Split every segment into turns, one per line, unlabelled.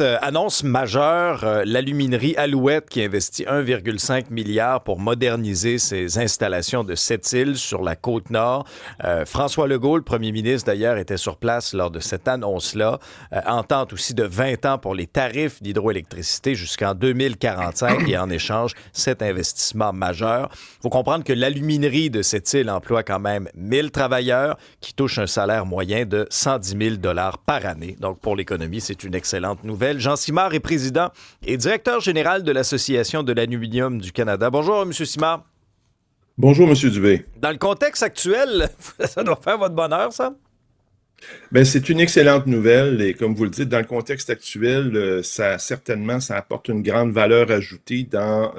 annonce majeure, l'aluminerie Alouette qui investit 1,5 milliard pour moderniser ses installations de Sept-Îles sur la Côte-Nord. François Legault, le premier ministre d'ailleurs, était sur place lors de cette annonce-là. Entente aussi de 20 ans pour les tarifs d'hydroélectricité jusqu'en 2045 et en échange, cet investissement majeur. Il faut comprendre que l'aluminerie de Sept-Îles emploie quand même 1000 travailleurs qui touchent un salaire moyen de 110 000 $ par année. Donc pour l'économie, c'est une excellente nouvelle. Jean Simard est président et directeur général de l'Association de l'aluminium du Canada. Bonjour, M. Simard.
Bonjour, M. Dubé.
Dans le contexte actuel, ça doit faire votre bonheur, ça?
Ben, c'est une excellente nouvelle et comme vous le dites, dans le contexte actuel, ça apporte une grande valeur ajoutée dans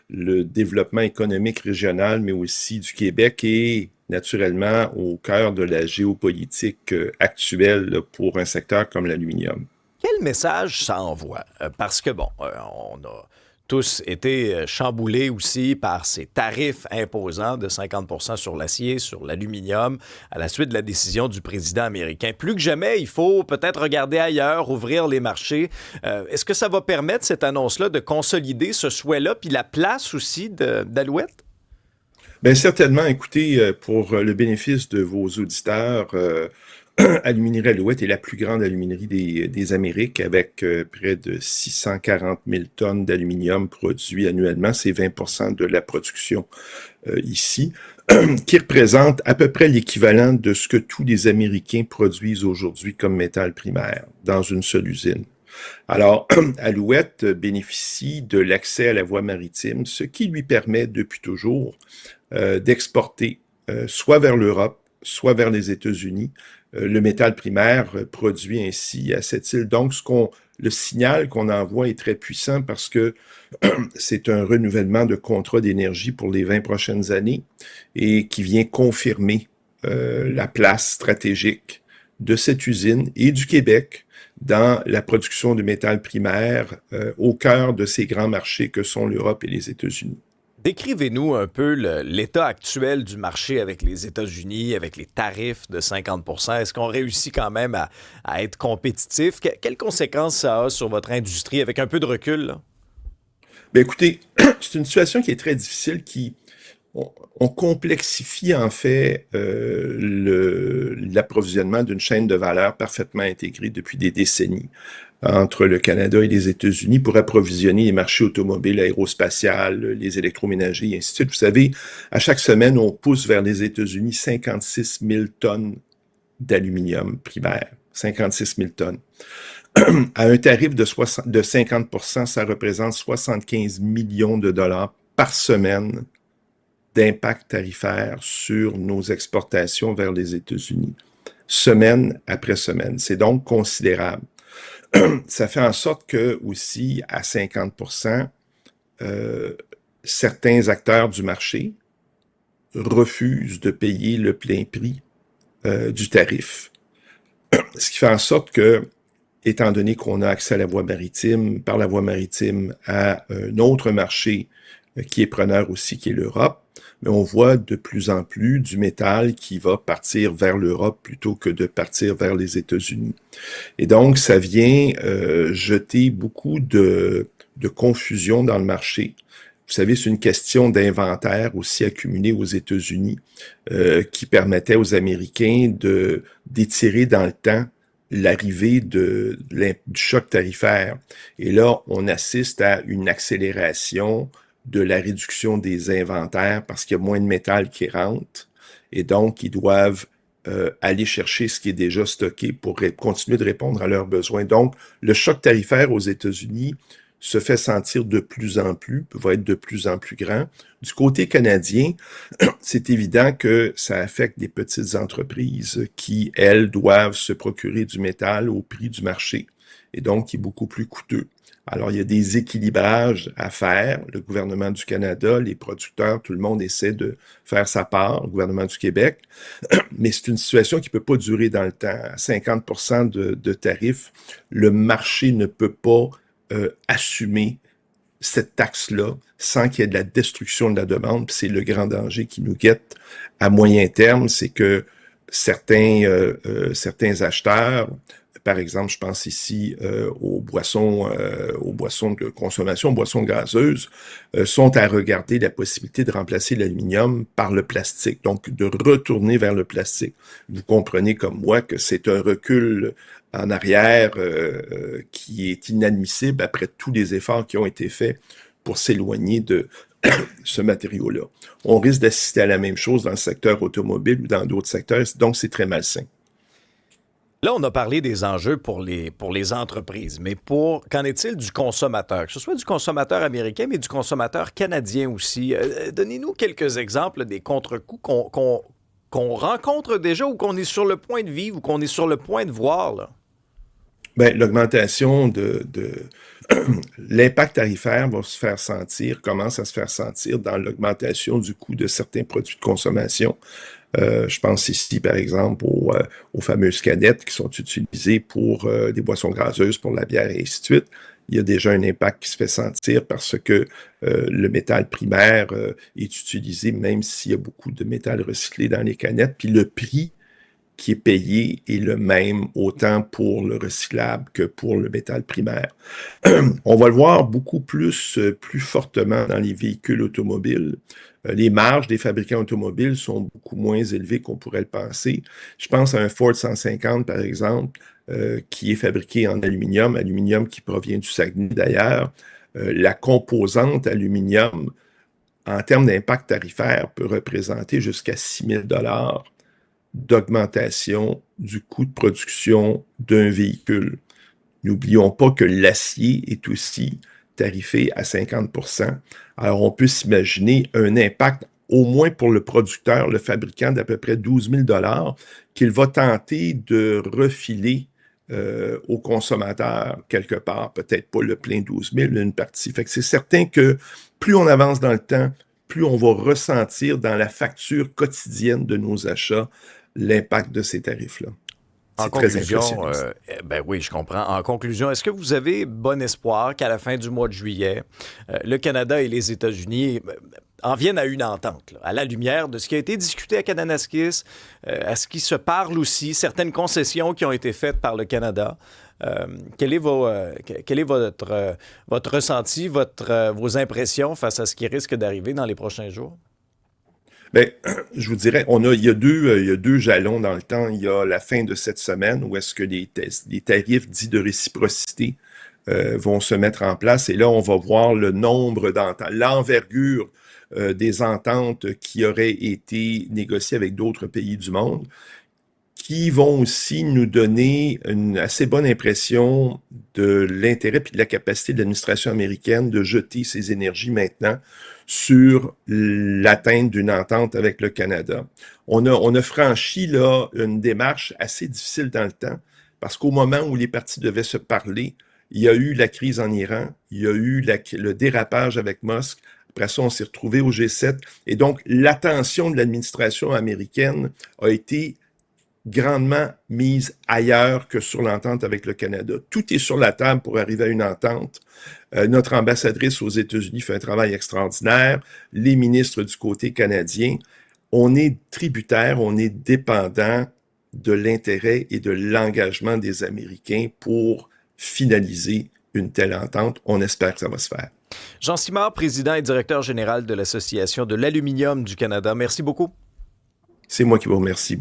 le développement économique régional, mais aussi du Québec et naturellement au cœur de la géopolitique actuelle là, pour un secteur comme l'aluminium.
Quel message ça envoie? Parce que, bon, on a tous été chamboulés aussi par ces tarifs imposants de 50 % sur l'acier, sur l'aluminium, à la suite de la décision du président américain. Plus que jamais, il faut peut-être regarder ailleurs, ouvrir les marchés. Est-ce que ça va permettre, cette annonce-là, de consolider ce souhait-là, puis la place aussi d'Alouette?
Bien, certainement, écoutez, pour le bénéfice de vos auditeurs, Aluminerie Alouette est la plus grande aluminerie des Amériques avec près de 640 000 tonnes d'aluminium produits annuellement. C'est 20 % de la production ici, qui représente à peu près l'équivalent de ce que tous les Américains produisent aujourd'hui comme métal primaire dans une seule usine. Alors, Alouette bénéficie de l'accès à la voie maritime, ce qui lui permet depuis toujours d'exporter soit vers l'Europe, soit vers les États-Unis, le métal primaire produit ainsi à cette île. Donc, le signal qu'on envoie est très puissant parce que c'est un renouvellement de contrat d'énergie pour les 20 prochaines années et qui vient confirmer la place stratégique de cette usine et du Québec dans la production de métal primaire au cœur de ces grands marchés que sont l'Europe et les États-Unis.
Décrivez-nous un peu l'état actuel du marché avec les États-Unis, avec les tarifs de 50 %. Est-ce qu'on réussit quand même à être compétitif? Quelles conséquences ça a sur votre industrie avec un peu de recul, là?
Bien, écoutez, c'est une situation qui est très difficile, on complexifie en fait l'approvisionnement d'une chaîne de valeur parfaitement intégrée depuis des décennies entre le Canada et les États-Unis pour approvisionner les marchés automobiles, aérospatiales, les électroménagers et ainsi de suite. Vous savez, à chaque semaine, on pousse vers les États-Unis 56 000 tonnes d'aluminium primaire. 56 000 tonnes. À un tarif de 50 %, ça représente 75 millions de dollars par semaine d'impact tarifaire sur nos exportations vers les États-Unis, semaine après semaine. C'est donc considérable. Ça fait en sorte que aussi, à 50 %, certains acteurs du marché refusent de payer le plein prix du tarif. Ce qui fait en sorte que, étant donné qu'on a accès à la voie maritime, par la voie maritime à un autre marché qui est preneur aussi, qui est l'Europe, mais on voit de plus en plus du métal qui va partir vers l'Europe plutôt que de partir vers les États-Unis. Et donc, ça vient jeter beaucoup de confusion dans le marché. Vous savez, c'est une question d'inventaire aussi accumulé aux États-Unis qui permettait aux Américains d'étirer dans le temps l'arrivée du choc tarifaire. Et là, on assiste à une accélération de la réduction des inventaires parce qu'il y a moins de métal qui rentre et donc ils doivent aller chercher ce qui est déjà stocké pour continuer de répondre à leurs besoins. Donc, le choc tarifaire aux États-Unis se fait sentir de plus en plus, va être de plus en plus grand. Du côté canadien, c'est évident que ça affecte des petites entreprises qui, elles, doivent se procurer du métal au prix du marché et donc qui est beaucoup plus coûteux. Alors, il y a des équilibrages à faire. Le gouvernement du Canada, les producteurs, tout le monde essaie de faire sa part, le gouvernement du Québec. Mais c'est une situation qui ne peut pas durer dans le temps. À 50 % de tarifs, le marché ne peut pas assumer cette taxe-là sans qu'il y ait de la destruction de la demande. Puis c'est le grand danger qui nous guette à moyen terme, c'est que certains acheteurs Par exemple, je pense ici aux boissons de consommation, aux boissons gazeuses, sont à regarder la possibilité de remplacer l'aluminium par le plastique, donc de retourner vers le plastique. Vous comprenez comme moi que c'est un recul en arrière qui est inadmissible après tous les efforts qui ont été faits pour s'éloigner de ce matériau-là. On risque d'assister à la même chose dans le secteur automobile ou dans d'autres secteurs, donc c'est très malsain.
Là, on a parlé des enjeux pour les entreprises, mais qu'en est-il du consommateur? Que ce soit du consommateur américain, mais du consommateur canadien aussi. Donnez-nous quelques exemples des contre-coups qu'on rencontre déjà ou qu'on est sur le point de vivre ou qu'on est sur le point de voir, là.
Ben, l'augmentation de l'impact tarifaire va se faire sentir, commence à se faire sentir dans l'augmentation du coût de certains produits de consommation. Je pense ici, par exemple, aux fameuses canettes qui sont utilisées pour des boissons gazeuses, pour la bière et ainsi de suite. Il y a déjà un impact qui se fait sentir parce que le métal primaire est utilisé, même s'il y a beaucoup de métal recyclé dans les canettes. Puis le prix qui est payé est le même autant pour le recyclable que pour le métal primaire. On va le voir beaucoup plus fortement dans les véhicules automobiles. Les marges des fabricants automobiles sont beaucoup moins élevées qu'on pourrait le penser. Je pense à un Ford 150, par exemple, qui est fabriqué en aluminium, aluminium qui provient du Saguenay d'ailleurs. La composante aluminium, en termes d'impact tarifaire, peut représenter jusqu'à 6 000 d'augmentation du coût de production d'un véhicule. N'oublions pas que l'acier est aussi tarifé à 50%. Alors, on peut s'imaginer un impact, au moins pour le producteur, le fabricant, d'à peu près 12 000 qu'il va tenter de refiler aux consommateurs quelque part. Peut-être pas le plein 12 000, une partie. Fait que c'est certain que plus on avance dans le temps, plus on va ressentir dans la facture quotidienne de nos achats l'impact de ces tarifs-là.
En
C'est très
conclusion,
impressionniste.
ben oui, je comprends. En conclusion, est-ce que vous avez bon espoir qu'à la fin du mois de juillet, le Canada et les États-Unis en viennent à une entente, là, à la lumière de ce qui a été discuté à Kananaskis, à ce qui se parle aussi, certaines concessions qui ont été faites par le Canada? Quel est votre ressenti, vos impressions face à ce qui risque d'arriver dans les prochains jours?
Ben, je vous dirais, il y a deux jalons dans le temps. Il y a la fin de cette semaine où est-ce que les tarifs dits de réciprocité vont se mettre en place. Et là, on va voir le nombre d'ententes, l'envergure des ententes qui auraient été négociées avec d'autres pays du monde, qui vont aussi nous donner une assez bonne impression de l'intérêt et de la capacité de l'administration américaine de jeter ses énergies maintenant sur l'atteinte d'une entente avec le Canada. On a franchi là une démarche assez difficile dans le temps, parce qu'au moment où les partis devaient se parler, il y a eu la crise en Iran, il y a eu le dérapage avec Musk. Après ça, on s'est retrouvé au G7. Et donc, l'attention de l'administration américaine a été grandement mise ailleurs que sur l'entente avec le Canada. Tout est sur la table pour arriver à une entente. Notre ambassadrice aux États-Unis fait un travail extraordinaire. Les ministres du côté canadien, on est tributaire, on est dépendant de l'intérêt et de l'engagement des Américains pour finaliser une telle entente. On espère que ça va se faire.
Jean Simard, président et directeur général de l'Association de l'aluminium du Canada. Merci beaucoup.
C'est moi qui vous remercie.